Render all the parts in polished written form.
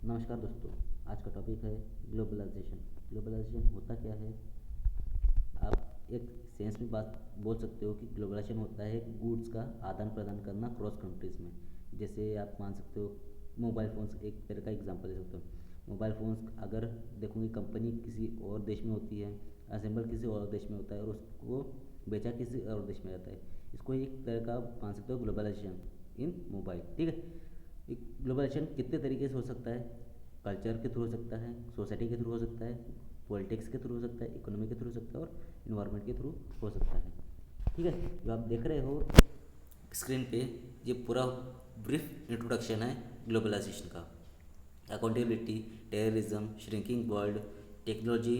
नमस्कार दोस्तों। आज का टॉपिक है ग्लोबलाइजेशन। ग्लोबलाइजेशन होता क्या है? आप एक सेंस में बात बोल सकते हो कि ग्लोबलाइजेशन होता है गुड्स का आदान प्रदान करना क्रॉस कंट्रीज़ में। जैसे आप मान सकते हो, मोबाइल फ़ोन्स एक तरह का एग्जांपल दे सकते हो। मोबाइल फ़ोन्स अगर देखोगे, कंपनी किसी और देश में होती है, असेंबल किसी और देश में होता है और उसको बेचा किसी और देश में जाता है। इसको एक तरह का मान सकते हो ग्लोबलाइजेशन इन मोबाइल। ठीक है। ग्लोबलाइजेशन कितने तरीके से हो सकता है? कल्चर के थ्रू हो सकता है, सोसाइटी के थ्रू हो सकता है, पॉलिटिक्स के थ्रू हो सकता है, इकोनॉमी के थ्रू हो सकता है और इन्वायरमेंट के थ्रू हो सकता है। ठीक है। जो आप देख रहे हो स्क्रीन पे, ये पूरा ब्रीफ इंट्रोडक्शन है ग्लोबलाइजेशन का। Accountability, terrorism, shrinking world, technology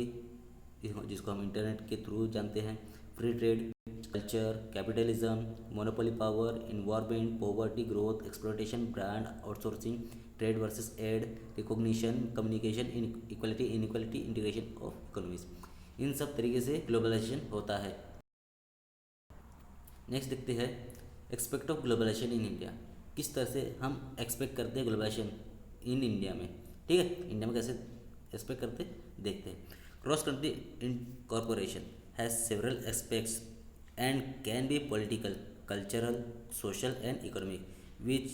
जिसको हम इंटरनेट के थ्रू जानते हैं, free trade, culture, capitalism, monopoly power, environment, poverty, growth, exploitation, brand outsourcing, trade versus aid, recognition, communication, equality, inequality, integration of economies. इन सब तरीके से ग्लोबलाइजेशन होता है। नेक्स्ट देखते हैं aspect of globalisation in India. किस तरह से हम एक्सपेक्ट करते हैं ग्लोबलाइजेशन इन इंडिया में। ठीक है, इंडिया में कैसे एक्सपेक्ट करते देखते हैं। Cross country incorporation has several aspects and can be political, cultural, social and economic which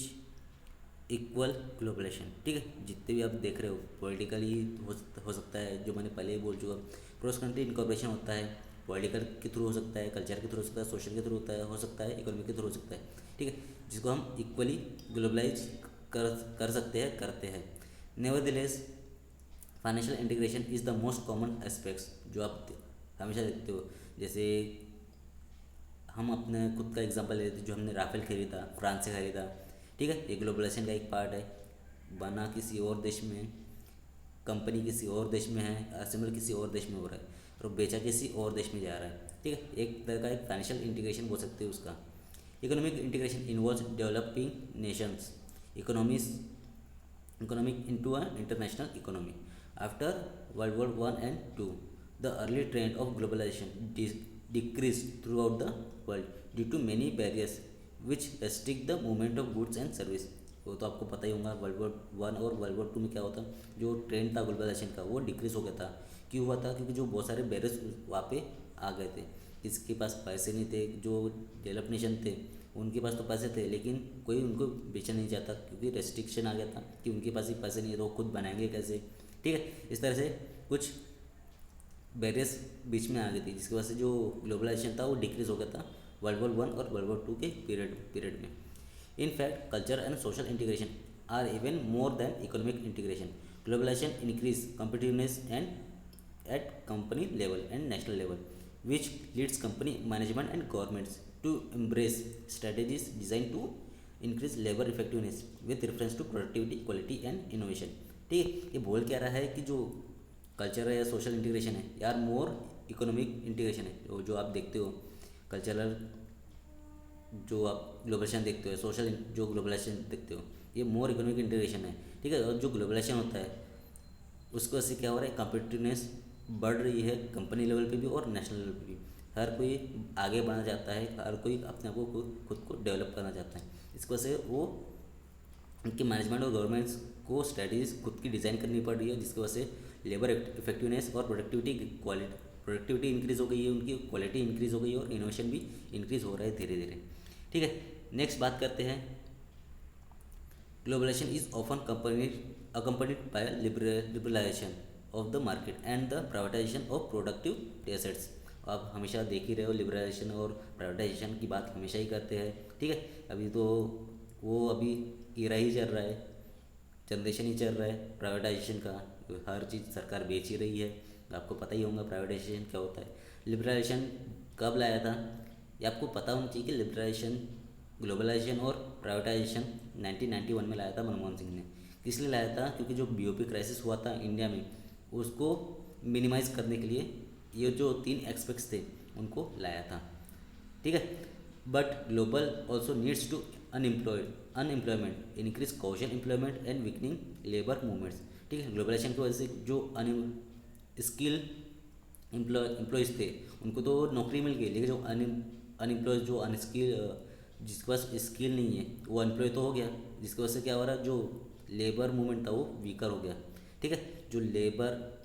equal globalisation. ठीक है, जितने भी आप देख रहे हो पॉलिटिकली हो सकता है, जो मैंने पहले ही बोल चुका। क्रॉस कंट्री इनकॉर्पोरेशन होता है पॉलिटिकल के थ्रू हो सकता है, कल्चर के थ्रू हो सकता है, सोशल के थ्रू होता है, हो सकता है इकोनॉमिक के थ्रू हो सकता है। ठीक है, जिसको हम इक्वली ग्लोबलाइज कर सकते हैं, करते हैं। Nevertheless financial integration is the most common aspects जो आप हमेशा देखते हो। जैसे हम अपने खुद का एग्जांपल लेते हैं, जो हमने राफेल खरीदा, फ्रांस से खरीदा। ठीक है, ये ग्लोबलाइजेशन का एक पार्ट है। बना किसी और देश में, कंपनी किसी और देश में है, असेंबल किसी और देश में हो रहा है और बेचा किसी और देश में जा रहा है। ठीक है, एक तरह का एक फाइनेंशियल इंटीग्रेशन बोल सकते हैं उसका। Economic integration involves developing Nations economies economic into an international economy. After World War One and Two, the early trend of globalization decreased throughout the world due to many barriers which restrict the movement of goods and service. वो तो आपको पता ही होगा, world war one और world war to में क्या होता, जो ट्रेंड था ग्लोबलाइजेशन का वो डिक्रीज हो गया था। क्यों हुआ था? क्योंकि जो बहुत सारे बैरियर्स वहाँ पे आ गए थे। जिसके पास पैसे नहीं थे, जो डेवलप नेशन थे, उनके पास तो पैसे थे लेकिन कोई उनको बेचना नहीं चाहता, क्योंकि रेस्ट्रिक्शन आ गया था कि उनके पास ही पैसे नहीं है तो खुद बनाएंगे कैसे। ठीक है, इस तरह से कुछ बैरियर्स बीच में आ गई थी, जिसकी वजह से जो ग्लोबलाइजेशन था वो डिक्रीज हो गया था वर्ल्ड वॉर वन और वर्ल्ड वॉर टू के पीरियड में। In fact culture and social integration are even more than economic integration. Globalisation increase competitiveness and at company level and national level, which leads company management and governments to embrace strategies designed to increase labor effectiveness with reference to productivity, quality and innovation। ठीक है, ये बोल क्या रहा है कि जो culture है या सोशल इंटीग्रेशन है यार, मोर इकोनॉमिक इंटीग्रेशन है। जो आप देखते हो कल्चरल, जो आप ग्लोबलाइजेशन देखते हो, सोशल जो ग्लोबलाइजेशन देखते हो, ये मोर इकोनॉमिक इंटीग्रेशन है। ठीक है, और जो ग्लोबलाइजेशन होता है उसको वजह से क्या हो रहा है, कॉम्पिटिटिवनेस बढ़ रही है कंपनी लेवल पे भी और नेशनल लेवल पे भी। हर कोई आगे बढ़ना चाहता है, हर कोई अपने आप को खुद को डेवलप करना चाहता है। इस वजह से वो उनके मैनेजमेंट और गवर्नमेंट्स को स्ट्रेटजीज खुद की डिज़ाइन करनी पड़ रही है, जिसकी वजह से लेबर इफेक्टिवनेस और प्रोडक्टिविटी इंक्रीज़ हो गई है, उनकी क्वालिटी इंक्रीज़ हो गई है और इनोवेशन भी इंक्रीज़ हो रहा है धीरे धीरे। ठीक है, नेक्स्ट बात करते हैं। Globalization is often accompanied by liberalization of the market and the privatization of productive assets। आप हमेशा देख ही रहे हो, लिबरलाइजेशन और प्राइवेटाइजेशन की बात हमेशा ही करते हैं। ठीक है, अभी तो वो अभी इरा ही चल रहा है, जनरेशन ही चल रहा है प्राइवेटाइजेशन का। हर चीज़ सरकार बेच ही रही है। आपको पता ही होगा प्राइवेटाइजेशन क्या होता है। लिबरलाइजेशन कब लाया था, ये आपको पता होना चाहिए कि लिबरलाइजेशन, ग्लोबलाइजेशन और प्राइवेटाइजेशन 1991 में लाया था मनमोहन सिंह ने। किस लिए लाया था? क्योंकि जो बीओपी क्राइसिस हुआ था इंडिया में, उसको मिनिमाइज़ करने के लिए ये जो तीन एक्सपेक्ट्स थे उनको लाया था। ठीक है, but global also needs to unemployment increase casual employment and weakening labour movements. ठीक है, ग्लोबलाइजेशन की वजह से जो स्किल एम्प्लॉयज़ थे उनको तो नौकरी मिल गई, लेकिन जो अनएम्प्लॉयज, जो अनस्किल, जिसके पास स्किल नहीं है वो अनएम्प्लॉय तो हो गया, जिसकी वजह से क्या हो रहा है, जो लेबर मूवमेंट था वो वीकर हो गया। ठीक है, जो लेबर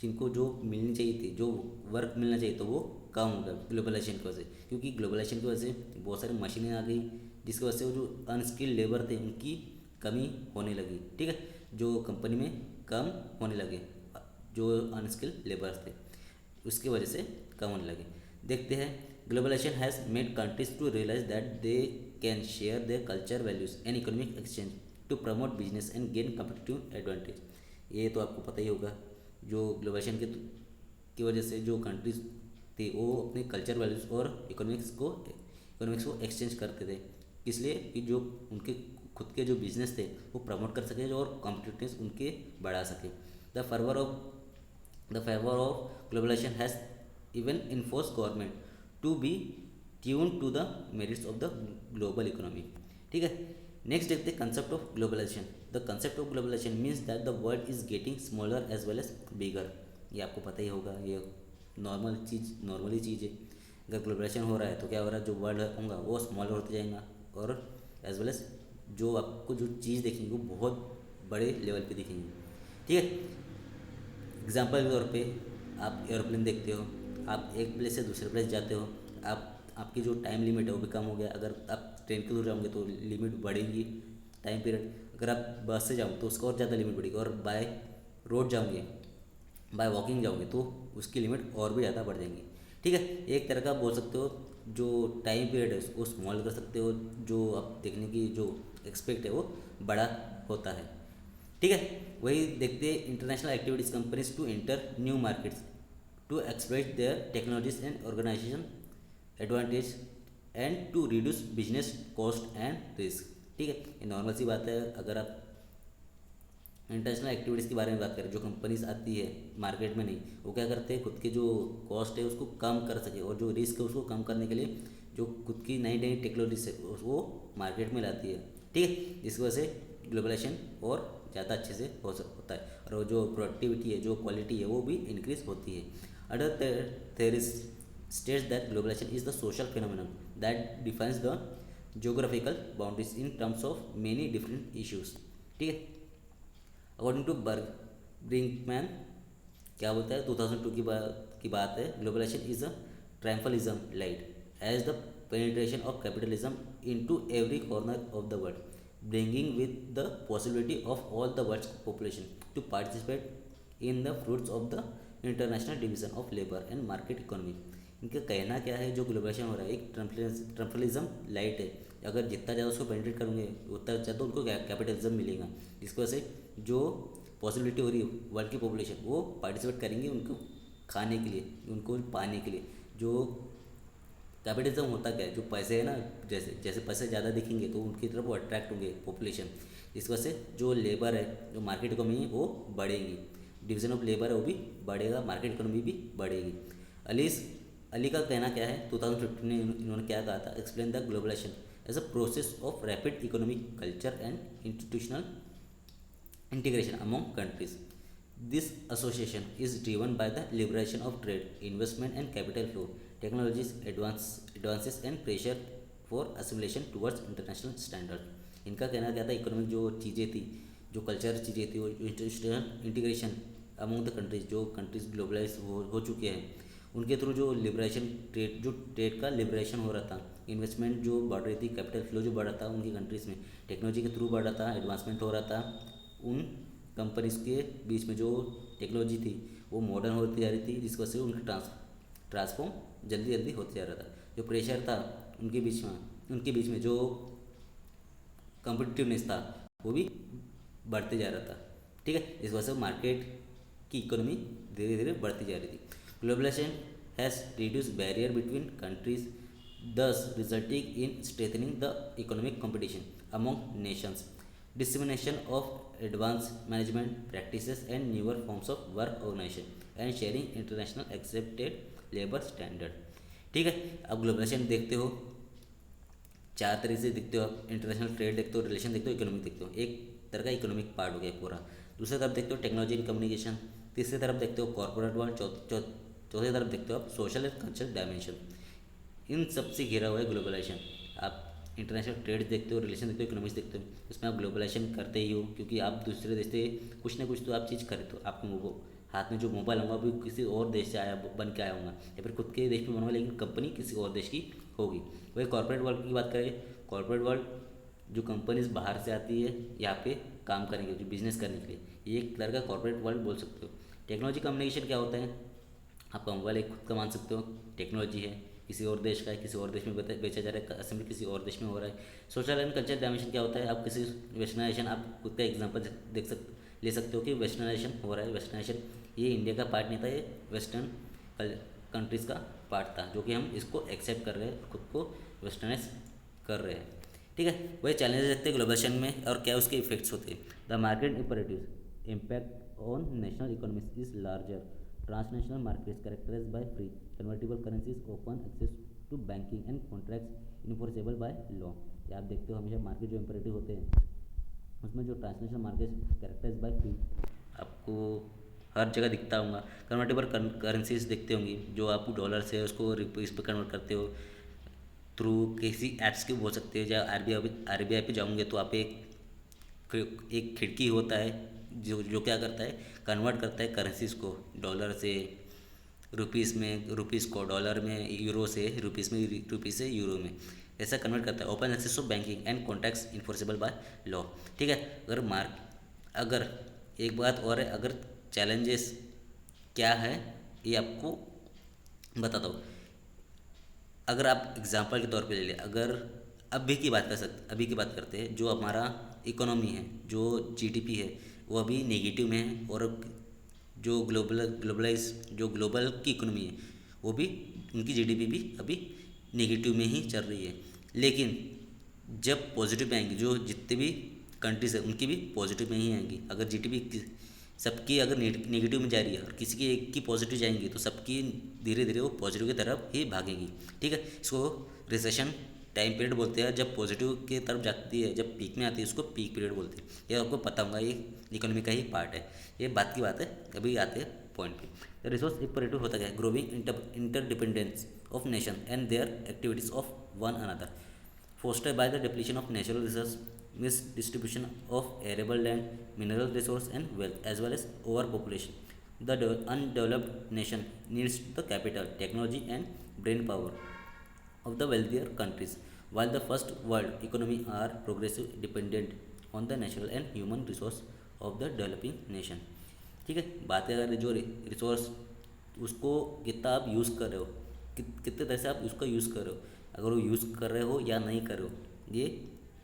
जिनको जो मिलनी चाहिए थी, जो वर्क मिलना चाहिए तो वो कम हो गया ग्लोबलाइजेशन की वजह से, क्योंकि ग्लोबलाइजेशन की वजह से बहुत सारी मशीनें आ गई, जिसकी वजह से वो जो अनस्किल्ड लेबर थे उनकी कमी होने लगी। ठीक है, जो कंपनी में कम होने लगे, जो अनस्किल्ड लेबर्स थे उसकी वजह से कम होने लगे। देखते हैं, globalisation has made countries to realise that they can share their culture values and economic exchange to promote business and gain competitive advantage. ये तो आपको पता ही होगा, जो ग्लोबलाइजेशन की वजह से जो कंट्रीज थी वो अपने कल्चर वैल्यूज और इकोनॉमिक्स को एक्सचेंज करते थे, इसलिए कि जो उनके खुद के जो बिजनेस थे वो प्रमोट कर सके और कॉम्पिटिटिवनेस उनके बढ़ा सके। The favour of globalisation has even enforce government to be tune to the merits of the global economy. ठीक है, नेक्स्ट देखते हैं concept of globalisation. The concept of globalisation means that the world is getting smaller as well as bigger. ये आपको पता ही होगा, ये normally चीज़ है। अगर ग्लोबलाइजेशन हो रहा है तो क्या हो रहा है, जो वर्ल्ड होगा वो स्मॉलर होते जाएगा, और एज वेल एज जो आपको जो चीज़ देखेंगी वो बहुत बड़े लेवल पे दिखेंगी। ठीक है, एग्जाम्पल के तौर पे आप एरोप्लेन देखते हो, आप एक प्लेस से दूसरे प्लेस जाते हो, आपकी जो टाइम लिमिट है वो भी कम हो गया। अगर आप ट्रेन के थ्रू जाओगे तो लिमिट बढ़ेगी टाइम पीरियड, अगर आप बस से जाओगे तो उसका और ज़्यादा लिमिट बढ़ेगी, और बाय रोड जाओगे, बाय वॉकिंग जाओगे तो उसकी लिमिट और भी ज़्यादा बढ़ जाएंगी। ठीक है, एक तरह का आप बोल सकते हो जो टाइम पीरियड है उसको स्मॉल कर सकते हो, जो आप देखने की जो एक्सपेक्ट है वो बड़ा होता है। ठीक है, वही देखते हैं international activities companies to enter new markets to exploit their technologies and organisation advantage and to reduce business cost and risk. ठीक है, ये नॉर्मल सी बात है। अगर आप इंटरनेशनल एक्टिविटीज़ के बारे में बात करें, जो कंपनीज आती है मार्केट में नहीं, वो क्या करते हैं, खुद के जो कॉस्ट है उसको कम कर सके और जो रिस्क है उसको कम करने के लिए जो खुद की नई नई टेक्नोलॉजी है वो मार्केट में लाती है। ठीक है, इस वजह से ग्लोबलाइजेशन और ज़्यादा अच्छे से होता है, और जो प्रोडक्टिविटी है, जो क्वालिटी है वो भी इंक्रीज होती है। Other theories states that globalization is the social phenomenon that defines the geographical boundaries in terms of many different issues। ठीक है, अकॉर्डिंग टू ब्रिंकमैन क्या बोलता है, 2002 की बात है, globalisation is a triumphalism light as the penetration of capitalism into every corner of the world, bringing with the possibility of all the world's population to participate in the fruits of the international division of labor and market economy। इनका कहना क्या है, जो globalisation हो रहा है एक ट्रम्पलिज्म light है, अगर जितना ज़्यादा उसको पेनिट्रेट करोगे उतना ज़्यादा उनको कैपिटलिज्म मिलेगा, जिसकी वजह से जो पॉसिबिलिटी हो रही है वर्ल्ड की पॉपुलेशन वो पार्टिसिपेट करेंगे उनको खाने के लिए, उनको पाने के लिए। जो कैपिटलिज्म होता क्या है, जो पैसे है ना, जैसे जैसे पैसे ज़्यादा दिखेंगे तो उनकी तरफ वो अट्रैक्ट होंगे पॉपुलेशन, इस वजह से जो लेबर है, जो मार्केट इकोनॉमी है वो बढ़ेगी, डिवीजन ऑफ लेबर है वो भी बढ़ेगा, मार्केट इकोनॉमी भी बढ़ेगी। अली का कहना क्या है, 2015 में इन्होंने क्या कहा था, explain the globalisation as a process of rapid economic culture and institutional integration among countries. This association is driven by the liberation of trade, investment and capital flow, technologies advances and pressure for assimilation towards international standard। इनका कहना क्या था, economic जो चीज़ें थी, जो culture चीज़ें थी, वो institutional integration among the countries, जो कंट्रीज ग्लोबलाइज हो चुके हैं उनके थ्रू जो लिबरेशन ट्रेड का लिबरेशन हो रहा था, इन्वेस्टमेंट जो बढ़ रही थी, कैपिटल फ्लो जो बढ़ रहा था उनकी कंट्रीज़ में, टेक्नोलॉजी के थ्रू बढ़ रहा था, एडवांसमेंट हो रहा था, उन कंपनीज के बीच में जो टेक्नोलॉजी थी वो मॉडर्न होती जा रही थी, जिस वजह से उनका ट्रांसफॉर्म जल्दी जल्दी होते जा रहा था। जो प्रेशर था उनके बीच में जो कॉम्पिटिटिवनेस था वो भी बढ़ते जा रहा था। ठीक है, इस वजह से मार्केट की इकोनॉमी धीरे धीरे बढ़ती जा रही थी। Globalisation has reduce barrier between countries, thus resulting in strengthening the economic competition among nations, dissemination of advanced management practices and newer forms of work organization and sharing international accepted labor standard। ठीक है, अब globalisation देखते हो चार तरीके से देखते हो, आप इंटरनेशनल ट्रेड देखते हो, रिलेशन देखते हो, इकोनॉमिक देखते हो, एक तरह का इकोनॉमिक पार्ट हो गया पूरा। दूसरी तरफ देखते हो टेक्नोलॉजी एंड कम्युनिकेशन, तीसरी तरफ देखते हो कॉर्पोरेट वर्ल्ड, चौथी तरफ देखते हो आप सोशल एंड कल्चरल डायमेंशन। इन सब से घिरा हुआ है ग्लोबलाइजेशन। आप इंटरनेशनल ट्रेड देखते हो, रिलेशन देखते हो, इकोनॉमिक्स देखते हो, उसमें आप ग्लोबलाइजेशन करते ही हो, क्योंकि आप दूसरे देश से कुछ ना कुछ तो आप चीज़ खरीदो। आपको वो हाथ में जो मोबाइल होगा भी किसी और देश से आया बन के आया होगा, या फिर खुद के देश में बना होगा, लेकिन कंपनी किसी और देश की होगी। वही कॉर्पोरेट वर्ल्ड की बात करें, कॉर्पोरेट वर्ल्ड जो कंपनीज बाहर से आती है यहाँ पे काम करने के लिए, जो बिजनेस करने के लिए, ये एक तरह का कॉर्पोरेट वर्ल्ड बोल सकते हो। टेक्नोलॉजी कम्युनिकेशन क्या होता है, आपका मोबाइल एक खुद का मान सकते हो, टेक्नोलॉजी है, किसी और देश का है, किसी और देश में बेचा जा रहा है, असेंबली किसी और देश में हो रहा है। सोशल एंड कल्चर डायमेंशन क्या होता है, आप किसी वेस्टर्नाइजेशन, आप खुद का एग्जांपल ले सकते हो कि वेस्टर्नाइजेशन हो रहा है। वेस्टर्नाइजेशन ये इंडिया का पार्ट नहीं था, ये वेस्टर्न कंट्रीज़ का पार्ट था, जो कि हम इसको एक्सेप्ट कर रहे हैं, खुद को वेस्टर्नाइज कर रहे हैं। ठीक है, वही चैलेंजेस देखते हैं ग्लोबलाइजेशन में और क्या उसके इफेक्ट्स होते हैं। The market imperative impact on national economics is larger. Transnational markets characterised by free convertible currencies, open access to banking and contracts enforceable by law. ये आप देखते हो हमेशा मार्केट जो इम्परेटिव होते हैं उसमें जो transnational market characterize by free आपको हर जगह दिखता होगा। कन्वर्टेबल करेंसीज दिखते होंगी, जो आप डॉलर से उसको रुपीज़ पे कन्वर्ट करते हो थ्रू किसी ऐप्स के बोल सकते हो। जब आर बी आई पे जाओगे तो आप एक खिड़की होता है जो क्या करता है, कन्वर्ट करता है करेंसीज को, डॉलर से रुपीज़ में, रुपीज़ को डॉलर में, यूरो से रुपीज़ में, रुपीज़ से यूरो में, ऐसा कन्वर्ट करता है। Open access of banking and contracts enforceable by law. ठीक है, अगर एक बात और है, अगर चैलेंजेस क्या है ये आपको बताता हूँ। अगर आप एग्जांपल के तौर पे ले लें, अगर अभी की बात करते हैं, जो हमारा इकोनॉमी है, जो जीडीपी है, वो अभी नेगेटिव में है, और जो ग्लोबल की इकोनॉमी है वो भी, उनकी जीडीपी भी अभी नेगेटिव में ही चल रही है। लेकिन जब पॉजिटिव में आएंगी, जो जितने भी कंट्रीज है उनकी भी पॉजिटिव में ही आएंगी। अगर जीडीपी सबकी अगर नेगेटिव में जा रही है और किसी की एक की पॉजिटिव जाएंगी, तो सबकी धीरे धीरे वो पॉजिटिव की तरफ ही भागेगी। ठीक है, इसको रिसेशन टाइम पीरियड बोलते हैं। जब पॉजिटिव की तरफ जाती है, जब पीक में आती है, उसको पीक पीरियड बोलते हैं। ये आपको पता होगा, ये इकोनॉमी का ही पार्ट है, ये बात की बात है। अभी आते हैं पॉइंट पे। रिसोर्स इम्परेटिव होता क्या है, growing interdependence of nation and their activities of one another, fostered by the depletion of natural resources, misdistribution of arable land, mineral resource and wealth, as well as overpopulation. The undeveloped nation needs the capital, technology and brain power of the wealthier countries, while the first world economy are progressive dependent on the natural and human resource of the developing nation. ठीक है, बात अगर जो resource उसको कितना आप use कर रहे हो, कितने तरह से आप उसका यूज़ कर रहे हो, अगर वो यूज़ कर रहे हो या नहीं कर रहे हो, ये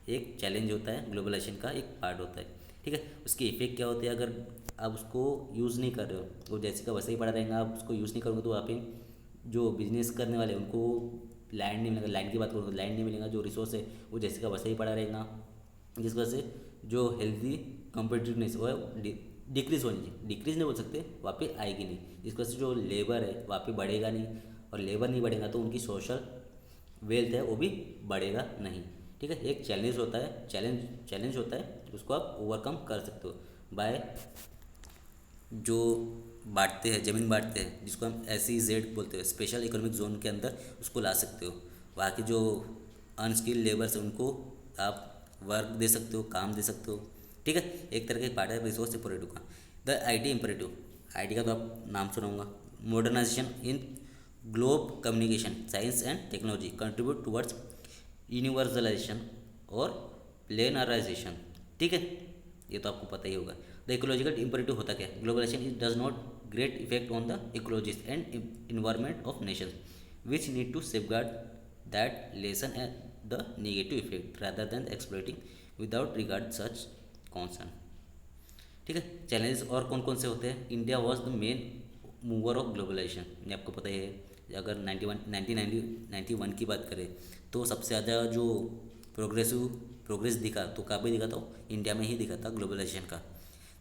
एक चैलेंज होता है, ग्लोबलाइजेशन का एक पार्ट होता है। ठीक है, उसके इफेक्ट क्या होते हैं, अगर आप उसको यूज़ नहीं कर रहे हो, वो जैसे का वैसे ही पड़ा रहेगा। आप उसको यूज़ नहीं करोगे तो वहाँ पे जो बिजनेस करने वाले हैं उनको लैंड नहीं मिलेगा। लैंड की बात करूँ तो लैंड नहीं मिलेगा, जो रिसोर्स है वो जैसे का वैसे ही पड़ा रहेगा, जिस वजह से जो हेल्दी कम्पिटिटिवनेस वो डिक्रीज़ होनी चाहिए, डिक्रीज़ नहीं बोल सकते, वहाँ पे आएगी नहीं। जिस वजह से जो लेबर है वहाँ पे बढ़ेगा नहीं, और लेबर नहीं बढ़ेगा तो उनकी सोशल वेल्थ है वो भी बढ़ेगा नहीं। ठीक है, एक चैलेंज होता है, उसको आप ओवरकम कर सकते हो बाय जो बांटते हैं, ज़मीन बांटते हैं, जिसको हम SEZ बोलते हैं, स्पेशल इकोनॉमिक जोन के अंदर उसको ला सकते हो। वहाँ की जो अनस्किल्ड लेबर्स हैं उनको आप वर्क दे सकते हो, काम दे सकते हो। ठीक है, एक तरह का पार्ट है रिसोर्स इम्परेटिव का। द IT इम्परेटिव, IT का तो आप नाम सुनाऊंगा। Modernization in globe communication, science and technology contribute towards universalization और प्लेनराइजेशन। ठीक है, ये तो आपको पता ही होगा। द इकोलॉजिकल इम्परेटिव होता क्या है, globalisation is does not great effect on the ecologies and environment of nation which need to safeguard that lessen the negative effect rather than exploiting without regard such concern. ठीक है, challenges और कौन कौन से होते हैं। India was the main mover of globalization, ये आपको पता ही है। अगर 1991 की बात करें तो सबसे ज़्यादा जो प्रोग्रेस दिखा तो कहाँ पे दिखा था, इंडिया में ही दिखा था ग्लोबलाइजेशन का।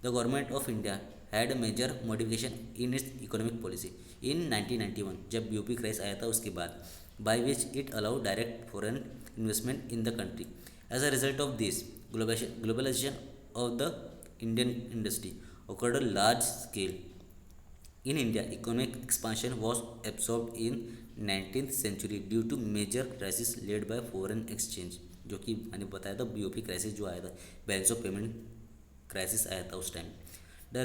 The government of India had major modification in its economic policy in 1991, जब यूपी क्राइस आया था उसके बाद, by which it allow direct foreign investment in the country. As a result of this globalization of the Indian industry occurred a large scale. In India, economic expansion was absorbed in 19th century due to major crisis led by foreign exchange जो कि मैंने बताया था BOP crisis जो आया था, balance of payment crisis आया था उस time. The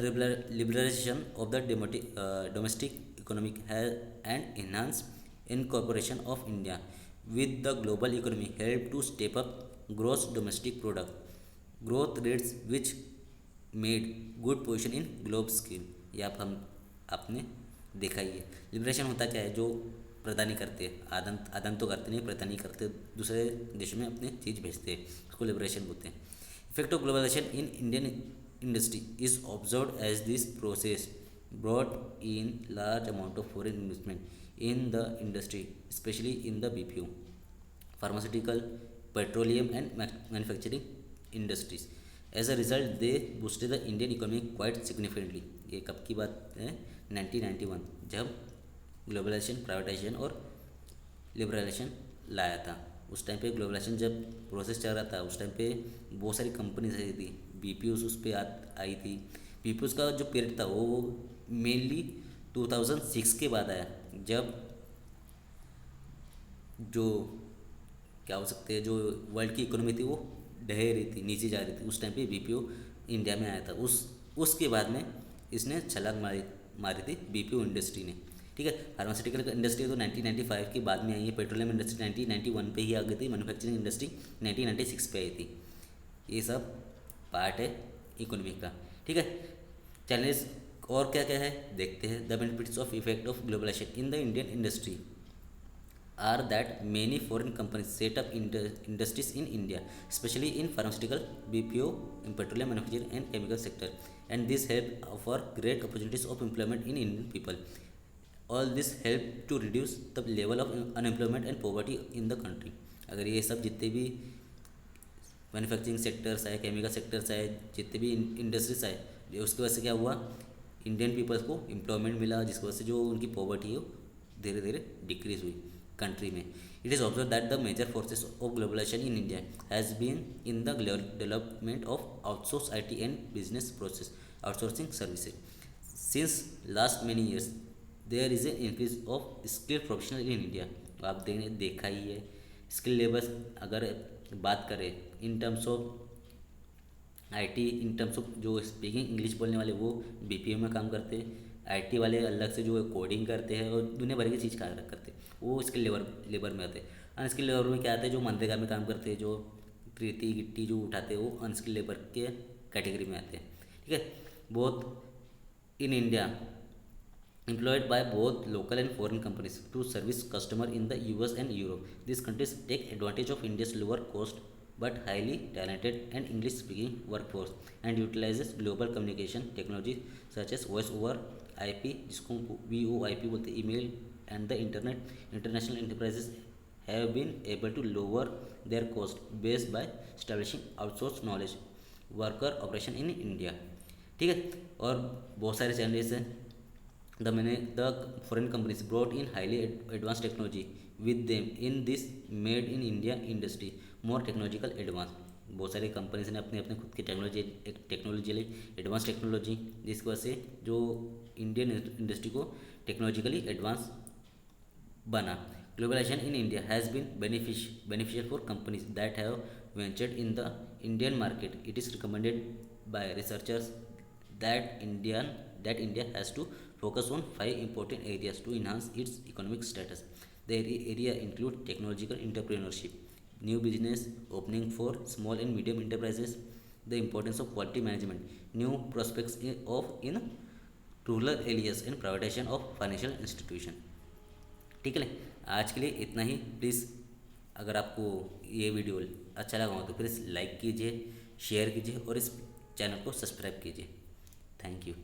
liberalization of the domestic economic has and enhance incorporation of India with the global economy help to step up gross domestic product growth rates which made good position in globe scale. ये हम आपने देखा ही है। Liberation होता क्या है, जो प्रदानी करते हैं, आदान आदान तो करते नहीं, प्रदानी करते, दूसरे देशों में अपने चीज़ भेजते हैं, उसको लिबरेशन बोलते हैं। Effect of globalisation in Indian industry is observed as this process brought in large amount of foreign investment in the industry, especially in the BPO, pharmaceutical, petroleum and manufacturing industries. As a result, they boosted the Indian economy quite significantly. ये कब की बात है? 1991, जब globalisation, privatisation और liberalisation लाया था। उस टाइम पे ग्लोबलाइजेशन जब प्रोसेस चल रहा था, उस टाइम पे बहुत सारी कंपनीज आई थी, बीपीओ उस पर आई थी। बीपीओ का जो पीरियड था वो मेनली 2006 के बाद आया, जब जो क्या हो सकते हैं, जो वर्ल्ड की इकोनॉमी थी वो ढह रही थी, नीचे जा रही थी, उस टाइम पे बीपीओ इंडिया में आया था। उसके बाद में इसने छलांग मारी थी बीपीओ इंडस्ट्री ने। ठीक है, फार्मास्यूटिकल इंडस्ट्री तो 1995 के बाद में आई है, पेट्रोलियम इंडस्ट्री 1991 पे ही आ गई थी, मैन्युफैक्चरिंग इंडस्ट्री 1996 पे आई थी। ये सब पार्ट है इकोनॉमी का। ठीक है, चैलेंज और क्या क्या है देखते हैं। The benefits of effect of globalisation in the Indian industry are that many foreign companies set up industries in India, especially in pharmaceutical, BPO, in petroleum manufacturing and chemical sector, and this help offer great opportunities of employment in Indian people. All this help to reduce the level of unemployment and poverty in the country. अगर ये सब जितने भी manufacturing sectors आए, chemical sectors आए, जितने भी industries आए, उसकी वजह से क्या हुआ, इंडियन पीपल्स को एम्प्लॉयमेंट मिला, जिसकी वजह से जो उनकी पॉवर्टी है धीरे धीरे डिक्रीज हुई कंट्री में। It is observe that the major forces of globalisation in India has been in the development of outsource IT and business process outsourcing services. Since last many years there is a increase of skilled professional in India. आप देखा ही है, skill labours अगर बात करें in terms of IT, in terms of जो speaking English बोलने वाले वो BPO में काम करते हैं, IT वाले अलग से जो कोडिंग करते हैं और दुनिया भर की चीज़ करते हैं, वो स्किल लेबर में आते हैं। अनस्किल लेबर में क्या आते हैं, जो मनरेगा में काम करते हैं, जो रेती गिट्टी जो उठाते हैं, वो अनस्किल लेबर के कैटेगरी में आते हैं। ठीक है, both in India employed by both local and foreign companies to service customer in the US and Europe. These countries take advantage of India's lower cost but highly talented and English speaking workforce and utilizes global communication technology such as voice over IP, जिसको VoIP बोलते हैं, email and the internet. International enterprises have been able to lower their cost based by establishing outsourced knowledge worker operation in India. ठीक है, और बहुत सारे challenges हैं। The foreign companies brought in highly advanced technology with them in this made in India industry more technological advanced. बहुत सारी companies ने अपने अपने खुद की टेक्नोलॉजी ली, एडवांस टेक्नोलॉजी, जिसकी वजह से जो इंडियन इंडस्ट्री को टेक्नोलॉजिकली एडवांस बना। Globalization in India has been beneficial for companies that have ventured in the Indian market. It is recommended by researchers that India has to focus on 5 important areas to enhance its economic status. The area include technological entrepreneurship, new business opening for small and medium enterprises, the importance of quality management, new prospects in rural areas and privatization of financial institution. ठीक है, आज के लिए इतना ही। Please अगर आपको ये video अच्छा लगा हो तो प्लीज़ लाइक कीजिए, शेयर कीजिए और इस चैनल को सब्सक्राइब कीजिए। Thank you.